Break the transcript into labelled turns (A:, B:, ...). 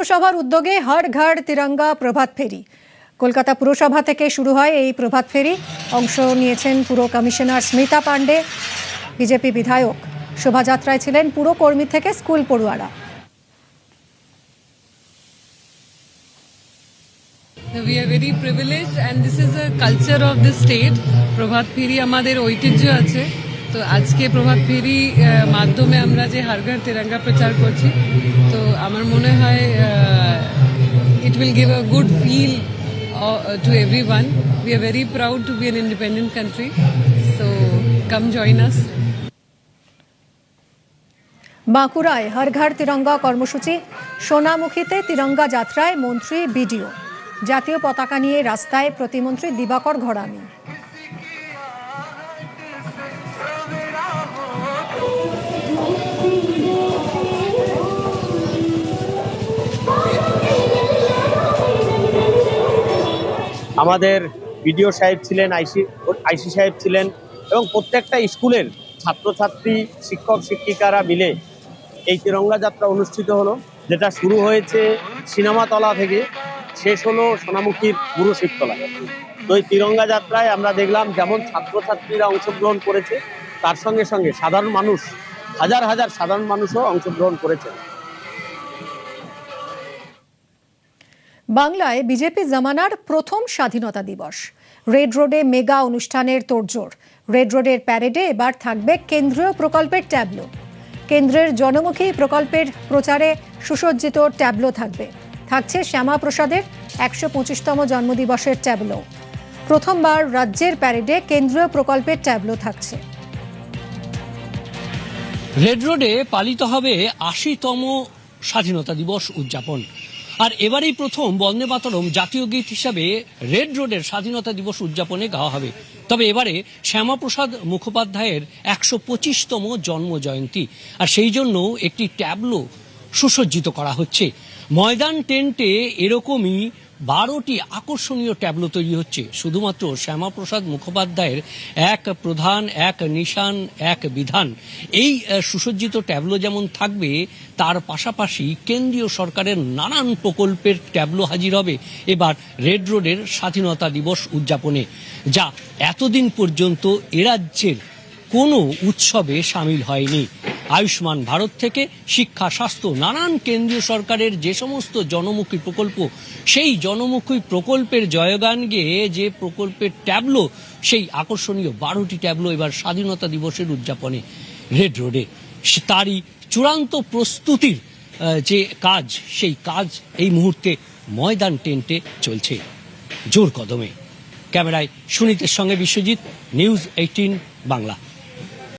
A: পুরসভার উদ্যোগে হর ঘর তিরঙ্গা প্রভাত ফেরি কলকাতা পুরসভা থেকে শুরু হয় এই প্রভাত ফেরি। অংশ নিয়েছেন পুর কমিশনার স্মিতা পান্ডে, বিজেপি বিধায়ক। শোভাযাত্রায় ছিলেন পুরকর্মী থেকে স্কুল পড়ুয়ারা।
B: We are very privileged and this is a culture of the state. প্রভাত ফেরি আমাদের ঐতিহ্য আছে। তো আজকে প্রভাত ফেরি মাধ্যমে আমরা যে হর ঘর তিরঙ্গা প্রচার করছি, তো আমার মনে হয় it will give a good feel to everyone. We are very proud to be an independent country. So come join us.
A: বাঁকুড়ায় হর ঘর তিরঙ্গা কর্মসূচি। সোনামুখীতে তিরঙ্গা যাত্রায় মন্ত্রী বিডিও। জাতীয় পতাকা নিয়ে রাস্তায় প্রতিমন্ত্রী দিবাকর ঘরামি।
C: আমাদের বিডিও সাহেব ছিলেন, আইসি সাহেব ছিলেন এবং প্রত্যেকটা স্কুলের ছাত্রছাত্রী, শিক্ষক শিক্ষিকারা মিলে এই তিরঙ্গা যাত্রা অনুষ্ঠিত হলো, যেটা শুরু হয়েছে সিনেমাতলা থেকে, শেষ হলো সোনামুখীর পুরো শিবতলায়। তো এই তিরঙ্গা যাত্রায় আমরা দেখলাম যেমন ছাত্রছাত্রীরা অংশগ্রহণ করেছে, তার সঙ্গে সঙ্গে সাধারণ মানুষ, হাজার হাজার সাধারণ মানুষও অংশগ্রহণ করেছে।
A: বাংলায় বিজেপি জামানার প্রথম স্বাধীনতা দিবস। রেড রোডে মেগা অনুষ্ঠানের তোড়জোড়। রেড রোডের প্যারেডে এবার থাকবে কেন্দ্রীয় প্রকল্পের ট্যাবলো। কেন্দ্রের জনমুখী প্রকল্পের প্রচারে সুসজ্জিত ট্যাবলো থাকছে শ্যামাপ্রসাদের ১২৫তম জন্মদিবসের ট্যাবলো। প্রথমবার রাজ্যের প্যারেডে কেন্দ্রীয় প্রকল্পের ট্যাবলো থাকছে।
D: রেড রোডে পালিত হবে ৮০তম স্বাধীনতা দিবস উদযাপন। আর এবারেই প্রথম বন্দে মাতরম জাতীয় গীত হিসাবে রেড রোডের স্বাধীনতা দিবস উদযাপনে গাওয়া হবে। তবে এবারে শ্যামাপ্রসাদ মুখোপাধ্যায়ের ১২৫তম জন্ম জয়ন্তী, আর সেই জন্য একটি ট্যাবলো সুসজ্জিত করা হচ্ছে। ময়দান টেন্টে এরকমই ১২টি আকর্ষণীয় ট্যাবলো তৈরি হচ্ছে। শুধুমাত্র শ্যামাপ্রসাদ মুখোপাধ্যায়ের এক প্রধান, এক নিশান, এক বিধান, এই সুসজ্জিত ট্যাবলো যেমন থাকবে, তার পাশাপাশি কেন্দ্রীয় সরকারের নানান প্রকল্পের ট্যাবলো হাজির হবে এবার রেড রোডের স্বাধীনতা দিবস উদযাপনে, যা এতদিন পর্যন্ত এ রাজ্যের কোনো উৎসবে সামিল হয়নি। আয়ুষ্মান ভারত থেকে শিক্ষা, স্বাস্থ্য, নানান কেন্দ্রীয় সরকারের যে সমস্ত জনমুখী প্রকল্প, সেই জনমুখী প্রকল্পের জয়গান গেয়ে যে প্রকল্পের ট্যাবলো, সেই আকর্ষণীয় ১২টি ট্যাবলো এবার স্বাধীনতা দিবসের উদযাপনে রেড রোডে। তারই চূড়ান্ত প্রস্তুতির যে কাজ, সেই কাজ এই মুহূর্তে ময়দান টেন্টে চলছে জোর কদমে। ক্যামেরায় সুনীতের সঙ্গে বিশ্বজিৎ, নিউজ 18 বাংলা।